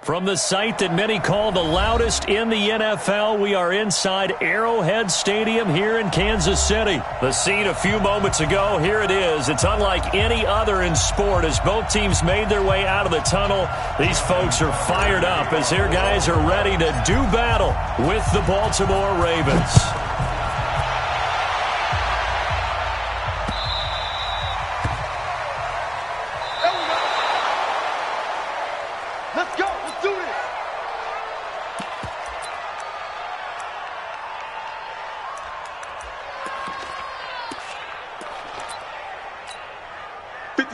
From the site that many call the loudest in the NFL, we are inside Arrowhead Stadium here in Kansas City. The scene a few moments ago, here it is. It's unlike any other in sport as both teams made their way out of the tunnel. These folks are fired up as their guys are ready to do battle with the Baltimore Ravens.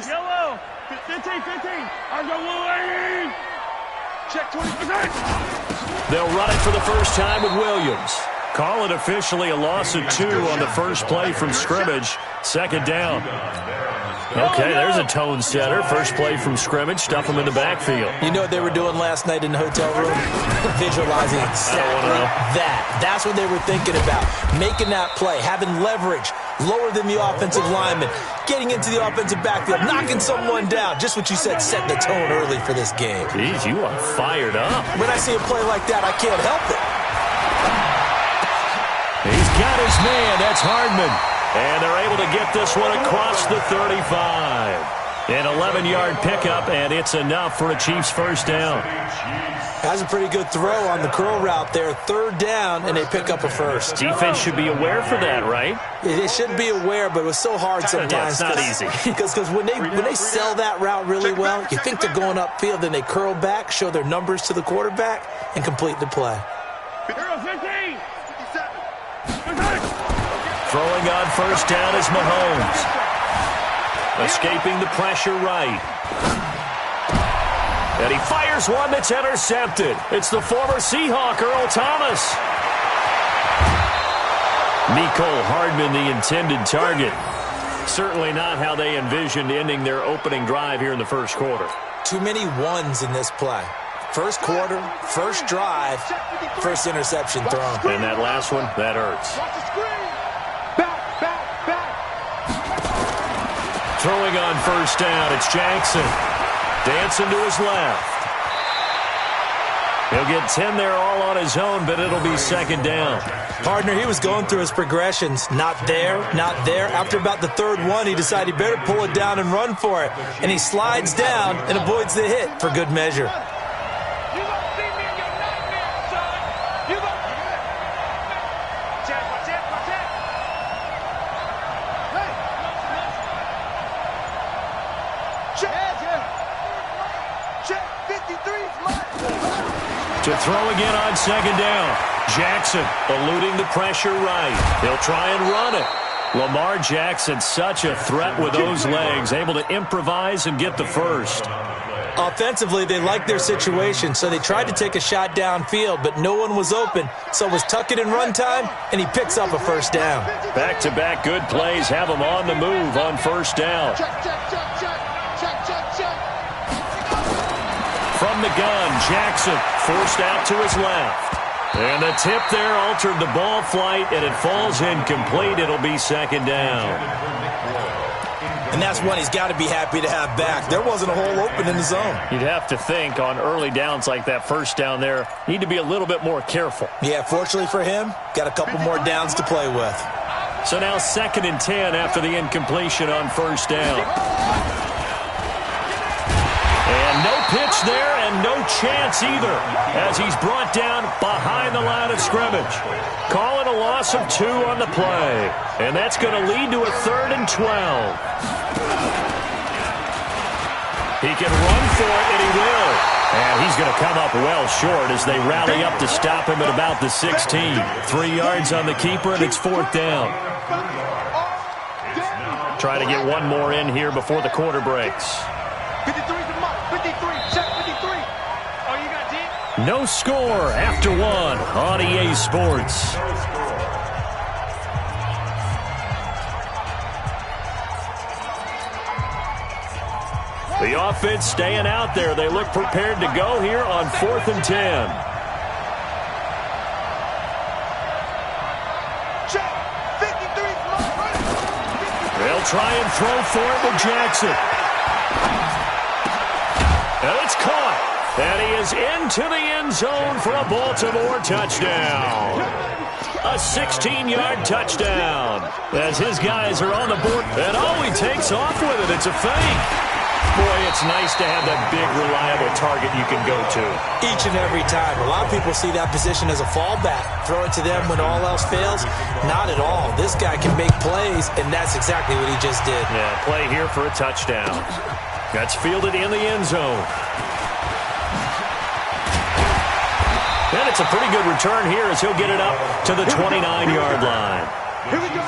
Yellow, 15. I'm going check 20%. They'll run it for the first time with Williams. Call it officially a loss of 2 on the first play from scrimmage. Second down. Okay, there's a tone setter. First play from scrimmage. Stuff them in the backfield. You know what they were doing last night in the hotel room? Visualizing exactly that. That's what they were thinking about. Making that play, having leverage, lower than the offensive lineman, getting into the offensive backfield, knocking someone down. Just what you said, set the tone early for this game. Jeez, you are fired up. When I see a play like that, I can't help it. He's got his man. That's Hardman. And they're able to get this one across the 35. An 11-yard pickup, and it's enough for a Chiefs first down. That's a pretty good throw on the curl route there. Third down, and they pick up a first. Defense should be aware for that, right? They should be aware, but it was so hard sometimes. Yeah, it's not easy. Because when they sell that route really well, you think they're going upfield, then they curl back, show their numbers to the quarterback, and complete the play. 15. Throwing on first down is Mahomes. Escaping the pressure right. And he fires one that's intercepted. It's the former Seahawk, Earl Thomas. Mecole Hardman, the intended target. Certainly not how they envisioned ending their opening drive here in the first quarter. Too many ones in this play. First quarter, first drive, first interception thrown. And that last one, that hurts. Throwing on first down, it's Jackson. Dancing to his left. He'll get 10 there all on his own, but it'll be second down. Partner, he was going through his progressions. Not there, not there. After about the third one, he decided he better pull it down and run for it. And he slides down and avoids the hit for good measure. To throw again on second down. Jackson eluding the pressure right. He'll try and run it. Lamar Jackson, such a threat with those legs, able to improvise and get the first. Offensively, they liked their situation, so they tried to take a shot downfield, but no one was open, so it was tuck it in run time, and he picks up a first down. Back-to-back good plays have him on the move on first down. From the gun, Jackson forced out to his left. And the tip there altered the ball flight, and it falls incomplete. It'll be second down. And that's one he's got to be happy to have back. There wasn't a hole open in the zone. You'd have to think on early downs like that first down there, need to be a little bit more careful. Yeah, fortunately for him, got a couple more downs to play with. So now 2nd and 10 after the incompletion on first down. And no pitch there and no chance either as he's brought down behind the line of scrimmage. Calling a loss of 2 on the play. And that's going to lead to a 3rd and 12. He can run for it, and he will. And he's going to come up well short as they rally up to stop him at about the 16. 3 yards on the keeper, and it's 4th down. Try to get one more in here before the quarter breaks. 53's the mark. 53. Check 53. Oh, you got deep? No score after 1 on EA Sports. The offense staying out there. They look prepared to go here on 4th and 10. Check. 53's mark. They'll try and throw for it with Jackson. And it's caught. And he is into the end zone for a Baltimore touchdown. A 16-yard touchdown as his guys are on the board. And he takes off with it. It's a fake. Boy, it's nice to have that big, reliable target you can go to. Each and every time. A lot of people see that position as a fallback. Throw it to them when all else fails. Not at all. This guy can make plays, and that's exactly what he just did. Yeah, play here for a touchdown. That's fielded in the end zone. And it's a pretty good return here as he'll get it up to the 29-yard line. Here we go.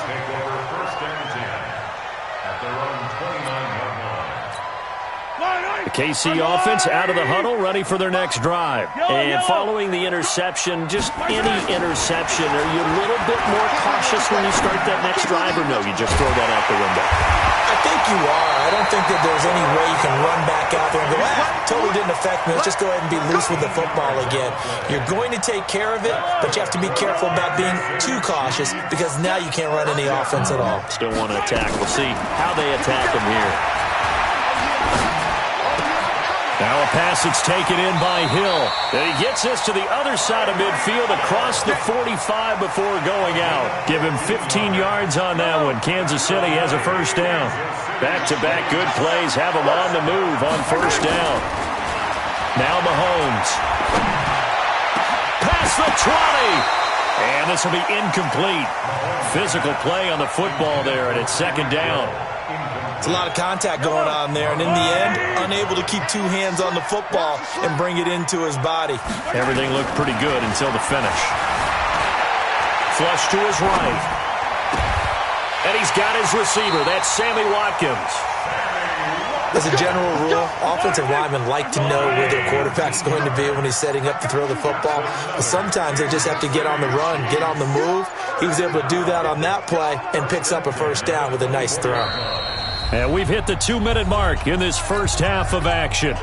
The KC offense out of the huddle, ready for their next drive. And following the interception, just any interception, are you a little bit more cautious when you start that next drive, or no, you just throw that out the window? I think you are. I don't think that there's any way you can run back out there and go, totally didn't affect me. Let's just go ahead and be loose with the football again. You're going to take care of it, but you have to be careful about being too cautious because now you can't run any offense at all. Still want to attack. We'll see how they attack him here. Now a pass that's taken in by Hill. And he gets this to the other side of midfield across the 45 before going out. Give him 15 yards on that one. Kansas City has a first down. Back-to-back good plays have him on the move on first down. Now Mahomes. Past the 20. And this will be incomplete. Physical play on the football there, and it's second down. It's a lot of contact going on there, and in the end, unable to keep two hands on the football and bring it into his body. Everything looked pretty good until the finish. Flush to his right. And he's got his receiver. That's Sammy Watkins. As a general rule, offensive linemen like to know where their quarterback's going to be when he's setting up to throw the football. But sometimes they just have to get on the run, get on the move. He was able to do that on that play and picks up a first down with a nice throw. And we've hit the 2-minute mark in this first half of action.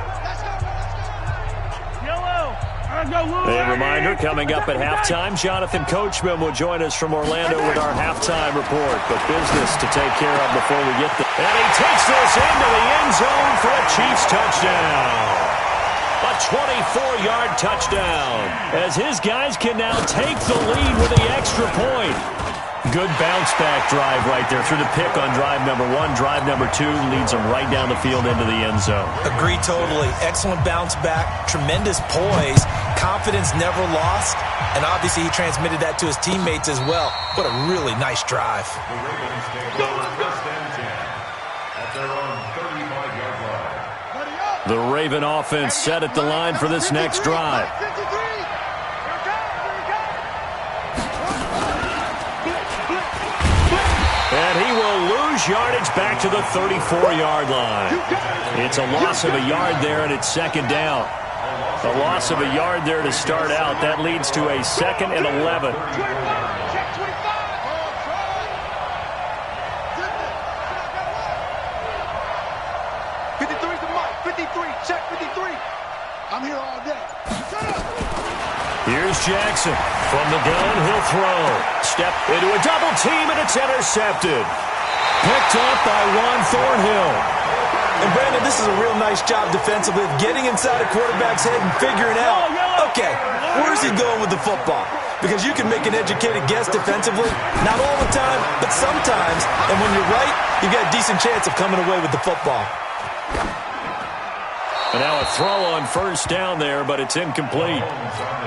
A reminder, coming up at halftime, Jonathan Coachman will join us from Orlando with our halftime report. But business to take care of before we get there. And he takes this into the end zone for a Chiefs touchdown. A 24-yard touchdown as his guys can now take the lead with the extra point. Good bounce-back drive right there through the pick on drive number 1. Drive number 2 leads them right down the field into the end zone. Agree totally. Excellent bounce-back, tremendous poise, confidence never lost, and obviously he transmitted that to his teammates as well. What a really nice drive. The Raven offense set at the line for this next drive. And he will lose yardage back to the 34-yard line. It's a loss of a yard there, and it's second down. A loss of a yard there to start out. That leads to a 2nd and 11. I'm here all day. Here's Jackson. From the gun, he'll throw. Step into a double team, and it's intercepted. Picked up by Juan Thornhill. And Brandon, this is a real nice job defensively of getting inside a quarterback's head and figuring out, okay, where's he going with the football? Because you can make an educated guess defensively, not all the time, but sometimes. And when you're right, you've got a decent chance of coming away with the football. And now a throw on first down there, but it's incomplete.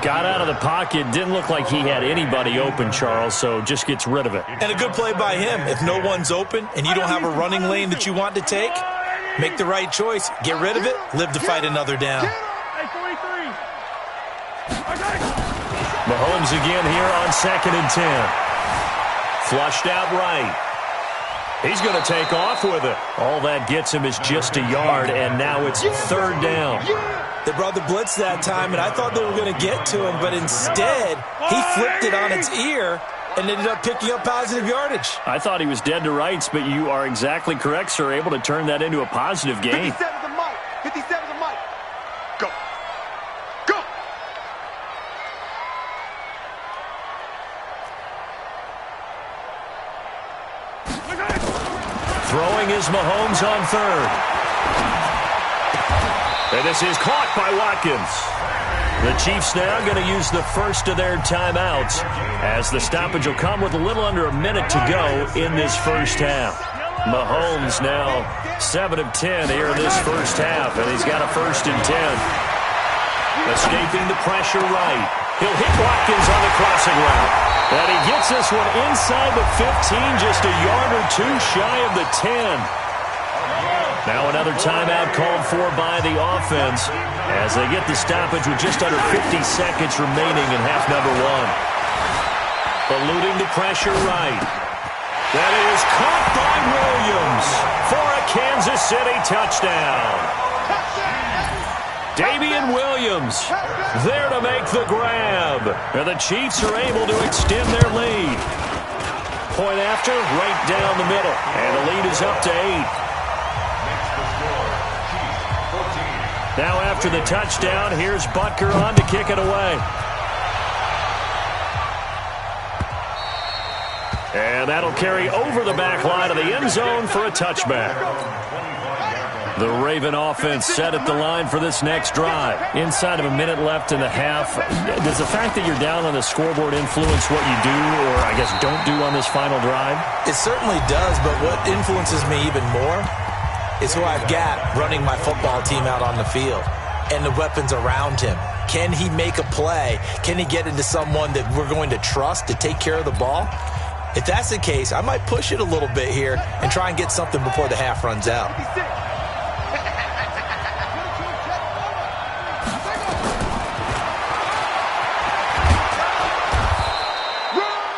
Got out of the pocket. Didn't look like he had anybody open, Charles, so just gets rid of it. And a good play by him. If no one's open and you don't have a running lane that you want to take, make the right choice. Get rid of it. Live to fight another down. Mahomes again here on 2nd and 10. Flushed out right. He's going to take off with it. All that gets him is just a yard, and now it's 3rd down. They brought the blitz that time, and I thought they were going to get to him, but instead, he flipped it on its ear and ended up picking up positive yardage. I thought he was dead to rights, but you are exactly correct, sir, able to turn that into a positive gain. 57 to Mike. 57 to Mike. Go. Go. Throwing is Mahomes on 3rd. And this is caught by Watkins. The Chiefs now going to use the first of their timeouts as the stoppage will come with a little under a minute to go in this first half. Mahomes now 7 of 10 here in this first half, and he's got a 1st and 10. Escaping the pressure right. He'll hit Watkins on the crossing route. And he gets this one inside the 15, just a yard or two shy of the 10. Now another timeout called for by the offense as they get the stoppage with just under 50 seconds remaining in half number 1. Eluding the pressure right. That is caught by Williams for a Kansas City touchdown. Damian Williams there to make the grab. And the Chiefs are able to extend their lead. Point after, right down the middle. And the lead is up to 8. Now after the touchdown, here's Butker on to kick it away. And that'll carry over the back line of the end zone for a touchback. The Raven offense set at the line for this next drive. Inside of a minute left in the half, does the fact that you're down on the scoreboard influence what you do, or I guess don't do on this final drive? It certainly does, but what influences me even more is who I've got running my football team out on the field and the weapons around him. Can he make a play? Can he get into someone that we're going to trust to take care of the ball? If that's the case, I might push it a little bit here and try and get something before the half runs out.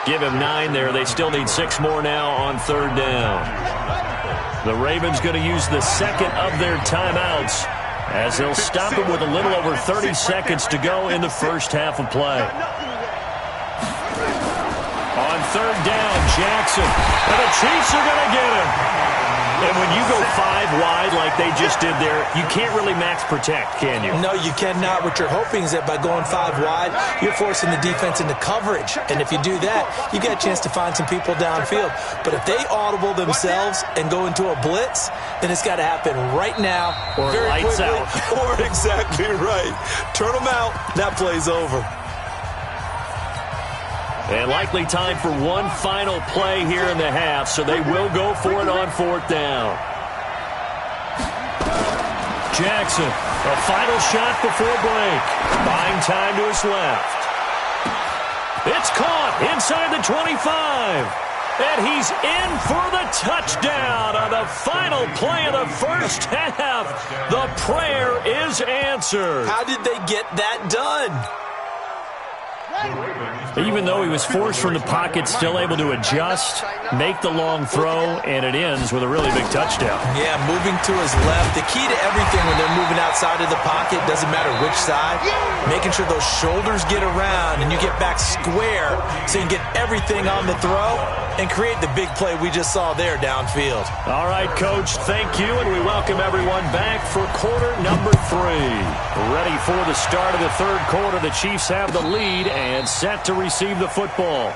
Give him 9 there. They still need 6 more now on 3rd down. The Ravens going to use the second of their timeouts as they'll stop it with a little over 30 seconds to go in the first half of play. On 3rd down, Jackson. And the Chiefs are going to get him. And when you go 5 wide like they just did there, you can't really max protect, can you? No, you cannot. What you're hoping is that by going 5 wide, you're forcing the defense into coverage. And if you do that, you get a chance to find some people downfield. But if they audible themselves and go into a blitz, then it's got to happen right now. Or very lights quickly, out. Or exactly right. Turn them out. That play's over. And likely time for one final play here in the half, so they will go for it on 4th down. Jackson, a final shot before break. Buying time to his left. It's caught inside the 25. And he's in for the touchdown on the final play of the first half. The prayer is answered. How did they get that done? Even though he was forced from the pocket, still able to adjust, make the long throw, and it ends with a really big touchdown. Yeah, moving to his left. The key to everything when they're moving outside of the pocket, doesn't matter which side, making sure those shoulders get around and you get back square so you can get everything on the throw and create the big play we just saw there downfield. All right, Coach, thank you, and we welcome everyone back for quarter number 3. Ready for the start of the 3rd quarter. The Chiefs have the lead and set to receive the football.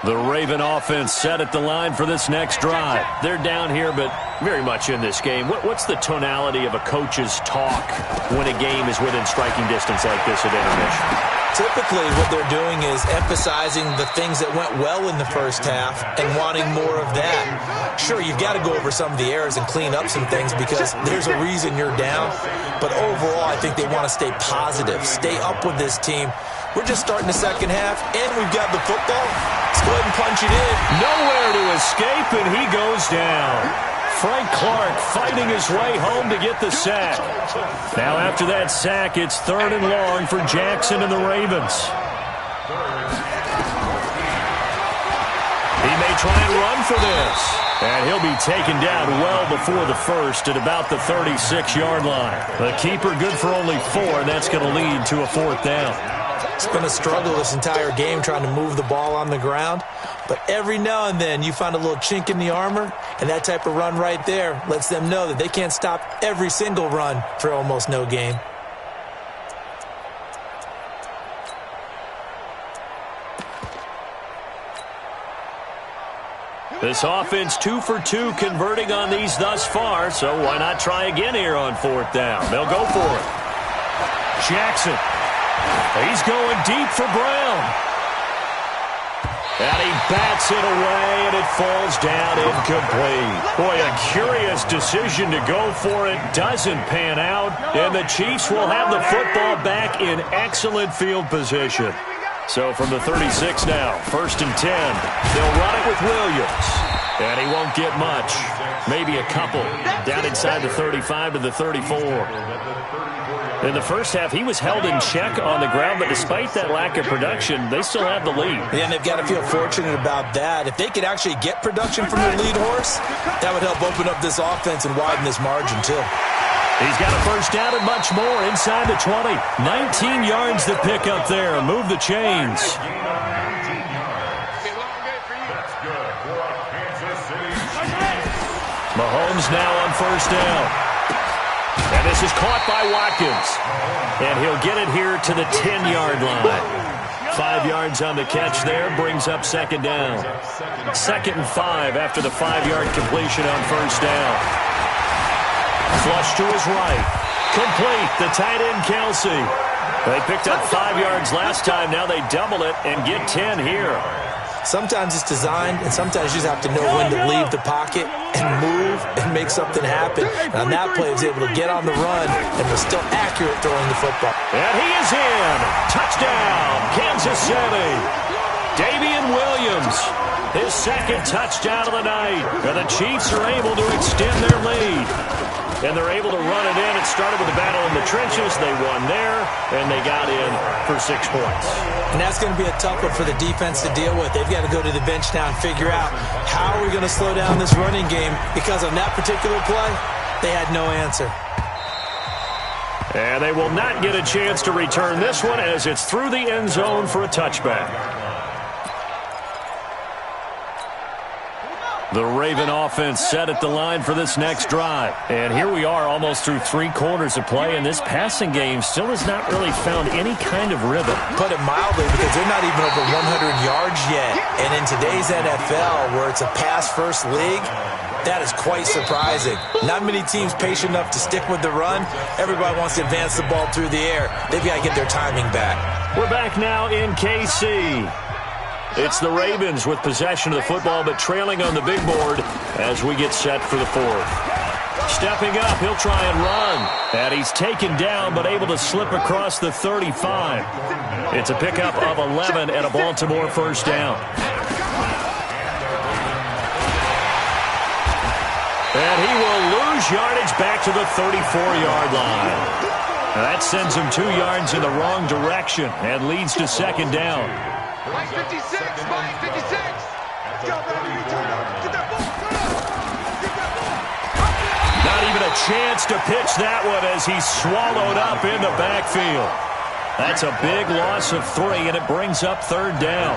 The Raven offense set at the line for this next drive. They're down here, but very much in this game. What's the tonality of a coach's talk when a game is within striking distance like this at intermission? Typically, what they're doing is emphasizing the things that went well in the first half and wanting more of that. Sure, you've got to go over some of the errors and clean up some things because there's a reason you're down. But overall, I think they want to stay positive, stay up with this team. We're just starting the second half, and we've got the football. Let's go ahead and punch it in. Nowhere to escape, and he goes down. Frank Clark fighting his way home to get the sack. Now after that sack, it's 3rd and long for Jackson and the Ravens. He may try and run for this. And he'll be taken down well before the first at about the 36-yard line. The keeper good for only 4, and that's going to lead to a 4th down. It's been a struggle this entire game trying to move the ball on the ground. But every now and then you find a little chink in the armor, and that type of run right there lets them know that they can't stop every single run for almost no gain. This offense 2 for 2 converting on these thus far, so why not try again here on 4th down? They'll go for it. Jackson. He's going deep for Brown. And he bats it away, and it falls down incomplete. Boy, a curious decision to go for it. Doesn't pan out, and the Chiefs will have the football back in excellent field position. So from the 36 now, 1st and 10. They'll run it with Williams. And he won't get much. Maybe a couple. Down inside the 35 to the 34. In the first half, he was held in check on the ground, but despite that lack of production, they still have the lead. Yeah, and they've got to feel fortunate about that. If they could actually get production from their lead horse, that would help open up this offense and widen this margin, too. He's got a 1st down and much more inside the 20. 19 yards to pick up there. Move the chains. Mahomes now on 1st down. And this is caught by Watkins. And he'll get it here to the 10-yard line. 5 yards on the catch there, brings up 2nd down. 2nd and 5 after the 5-yard completion on 1st down. Flush to his right. Complete. The tight end, Kelsey. They picked up 5 yards last time. Now they double it and get 10 here. Sometimes it's designed, and sometimes you just have to know when to leave the pocket and move and make something happen. And on that play, he was able to get on the run and was still accurate throwing the football. And he is in. Touchdown, Kansas City. Damian Williams, his 2nd touchdown of the night. And the Chiefs are able to extend their lead. And they're able to run it in. It started with a battle in the trenches. They won there, and they got in for 6 points. And that's going to be a tough one for the defense to deal with. They've got to go to the bench now and figure out how are we going to slow down this running game, because on that particular play, they had no answer. And they will not get a chance to return this one as it's through the end zone for a touchback. The Raven offense set at the line for this next drive. And here we are almost through 3 quarters of play, and this passing game still has not really found any kind of rhythm. Put it mildly, because they're not even over 100 yards yet. And in today's NFL, where it's a pass-first league, that is quite surprising. Not many teams patient enough to stick with the run. Everybody wants to advance the ball through the air. They've got to get their timing back. We're back now in KC. It's the Ravens with possession of the football, but trailing on the big board as we get set for the 4th. Stepping up, he'll try and run. And he's taken down, but able to slip across the 35. It's a pickup of 11 and a Baltimore 1st down. And he will lose yardage back to the 34-yard line. That sends him 2 yards in the wrong direction and leads to 2nd down. Mike 56, Mike 56. Let's go, baby. Return up. Get that ball. Get that ball. Not even a chance to pitch that one as he's swallowed up in the backfield. That's a big loss of 3, and it brings up 3rd down.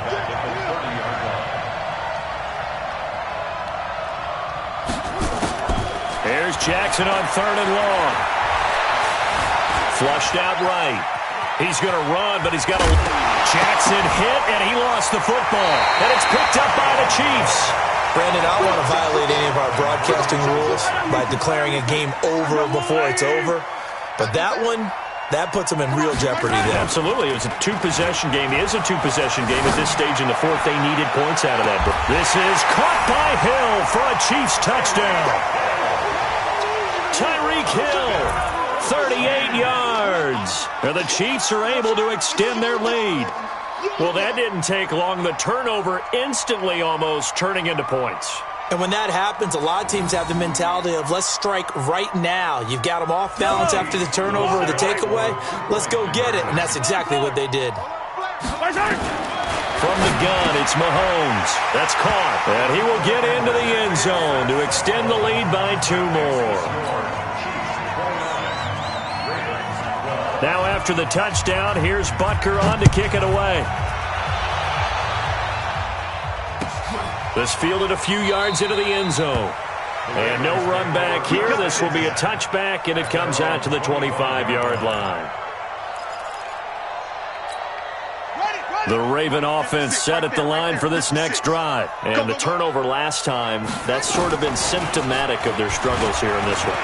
Here's Jackson on 3rd and long. Flushed out right. He's going to run, but he's got a... Jackson hit, and he lost the football. And it's picked up by the Chiefs. Brandon, I don't want to violate any of our broadcasting rules by declaring a game over before it's over. But that one, that puts them in real jeopardy there. Absolutely. It was a 2-possession game. It is a 2-possession game at this stage in the 4th. They needed points out of that. This is caught by Hill for a Chiefs touchdown. Tyreek Hill, 38 yards. And the Chiefs are able to extend their lead. Well, that didn't take long. The turnover instantly almost turning into points. And when that happens, a lot of teams have the mentality of let's strike right now. You've got them off balance after the turnover or the takeaway. Let's go get it. And that's exactly what they did. From the gun, it's Mahomes. That's caught. And he will get into the end zone to extend the lead by 2 more. Now after the touchdown, here's Butker on to kick it away. This fielded a few yards into the end zone. And no run back here. This will be a touchback, and it comes out to the 25-yard line. Ready, The Raven offense set at the line for this next drive. And the turnover last time, that's sort of been symptomatic of their struggles here in this one.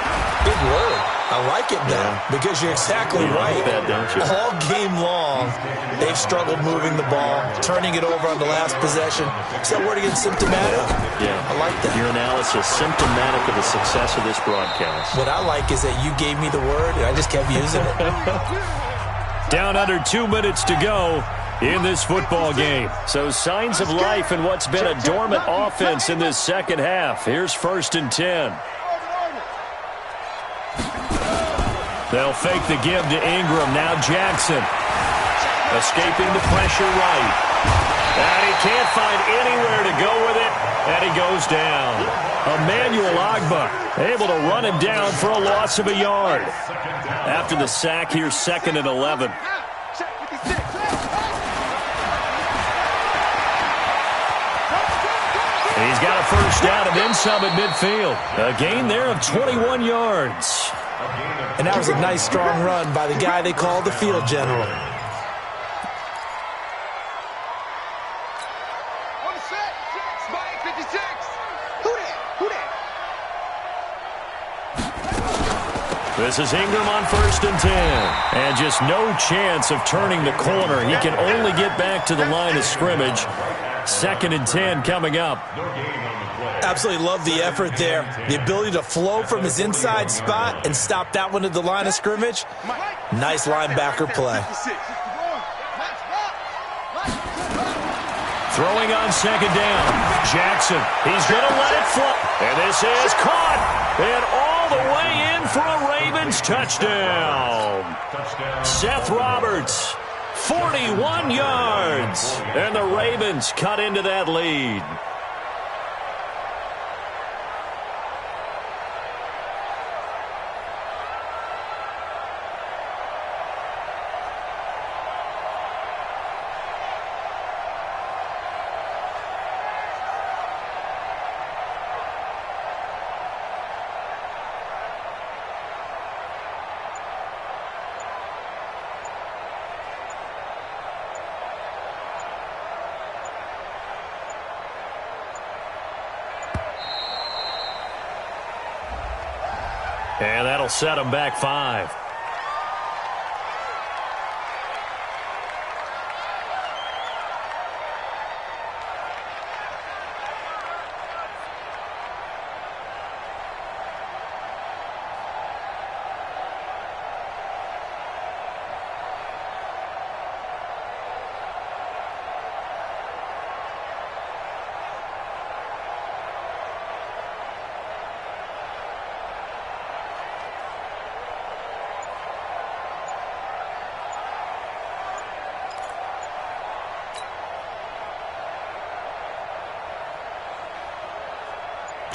Big word. I like it now because you're exactly right. Like that, don't you? All game long, they've struggled moving the ball, turning it over on the last possession. Is that word again, symptomatic? Yeah. I like that. Your analysis, symptomatic of the success of this broadcast. What I like is that you gave me the word, and I just kept using it. Down under 2 minutes to go in this football game. So signs of life in what's been a dormant offense in this second half. Here's 1st and 10. They'll fake the give to Ingram. Now Jackson. Escaping the pressure right. And he can't find anywhere to go with it. And he goes down. Emmanuel Ogbah able to run him down for a loss of a yard. After the sack, here's 2nd and 11. He's got a first down and then some at midfield. A gain there of 21 yards. And that was a nice, strong run by the guy they called the field general. On the set. Spike 56. Who that? This is Ingram on 1st and 10. And just no chance of turning the corner. He can only get back to the line of scrimmage. 2nd and 10 coming up. Absolutely love the effort there. The ability to flow from his inside spot and stop that one at the line of scrimmage. Nice linebacker play. Throwing on 2nd down. Jackson. He's going to let it fly. And this is caught. And all the way in for a Ravens touchdown. Seth Roberts. 41 yards. And the Ravens cut into that lead. And that'll set them back 5.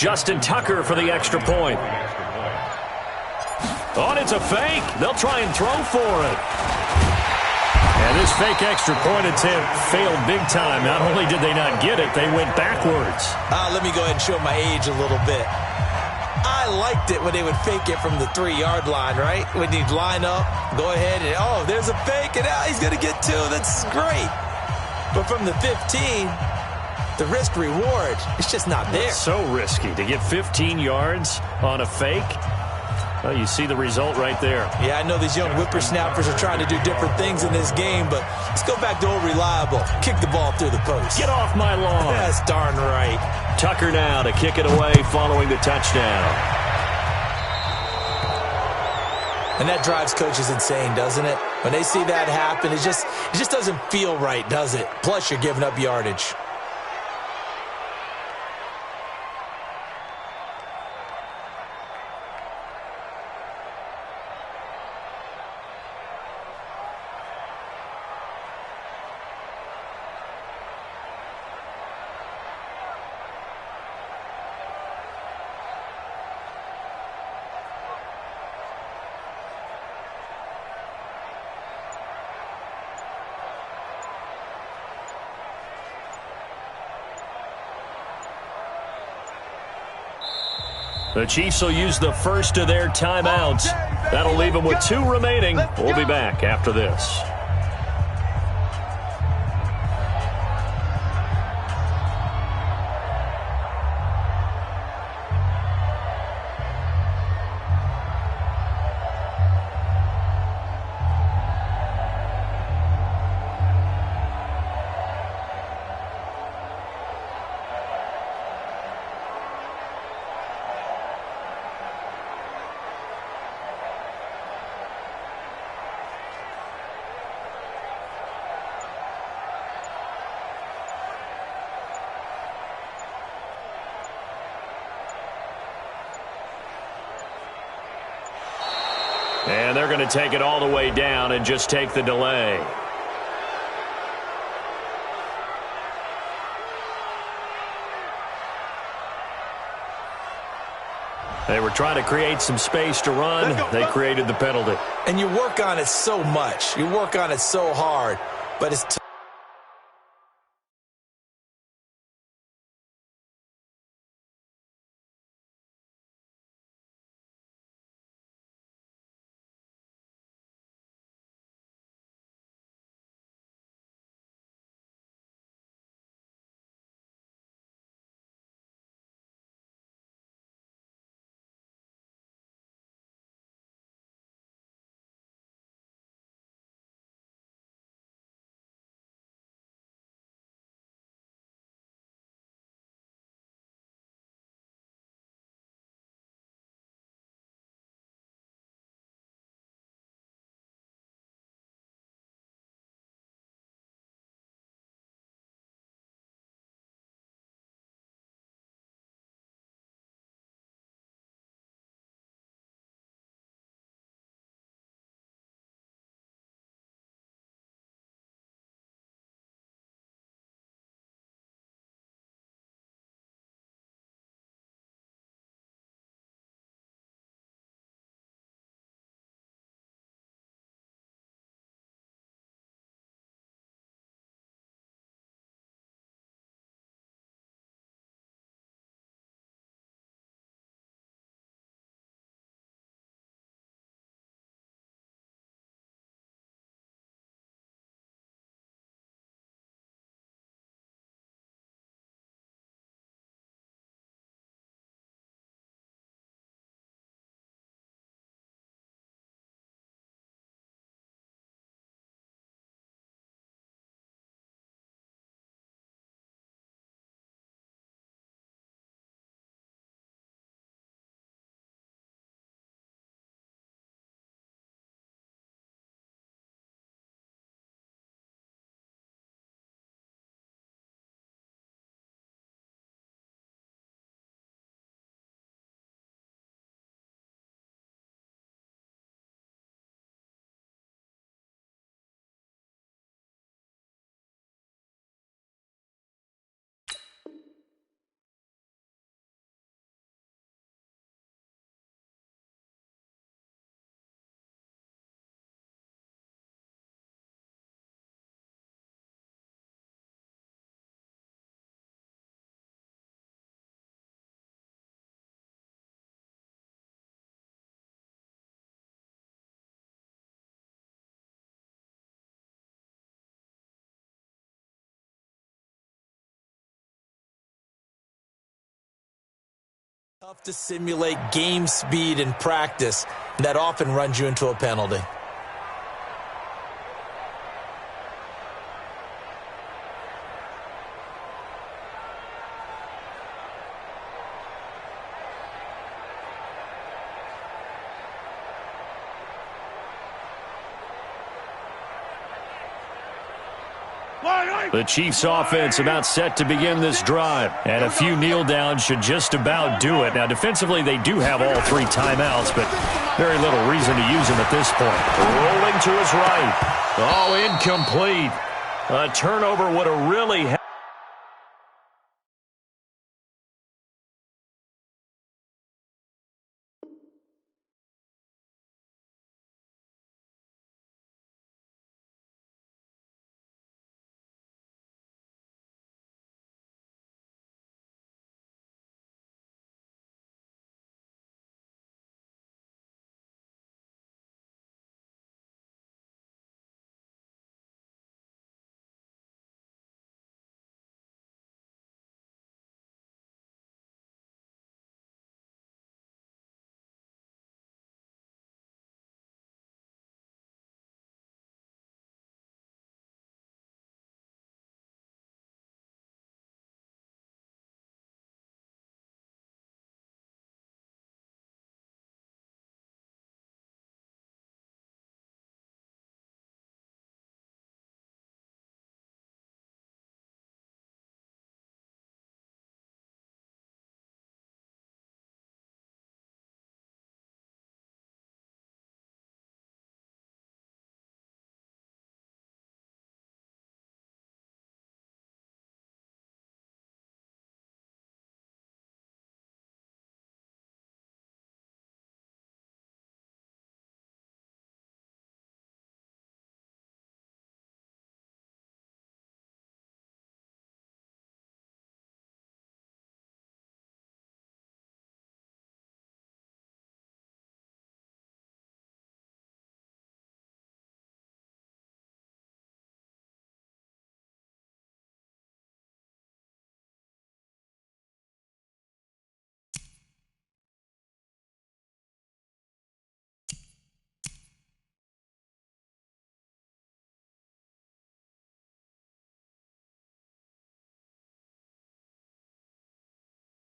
Justin Tucker for the extra point. Oh, and it's a fake. They'll try and throw for it. And this fake extra point attempt failed big time. Not only did they not get it, they went backwards. Let me go ahead and show my age a little bit. I liked it when they would fake it from the 3-yard line, right? When you'd line up, go ahead and, oh, there's a fake, and he's going to get 2. That's great. But from the 15, the risk-reward, it's just not there. It's so risky to get 15 yards on a fake. Well, you see the result right there. Yeah, I know these young whippersnappers are trying to do different things in this game, but let's go back to old reliable. Kick the ball through the post. Get off my lawn. That's darn right. Tucker now to kick it away following the touchdown. And that drives coaches insane, doesn't it? When they see that happen, it just doesn't feel right, does it? Plus, you're giving up yardage. The Chiefs will use the first of their timeouts. That'll leave them with 2 remaining. We'll be back after this. And they're going to take it all the way down and just take the delay. They were trying to create some space to run. They created the penalty. And you work on it so much. You work on it so hard. But it's tough to simulate game speed in practice. That often runs you into a penalty. The Chiefs offense about set to begin this drive. And a few kneel downs should just about do it. Now, defensively, they do have all three timeouts, but very little reason to use them at this point. Rolling to his right. Oh, incomplete. A turnover would have really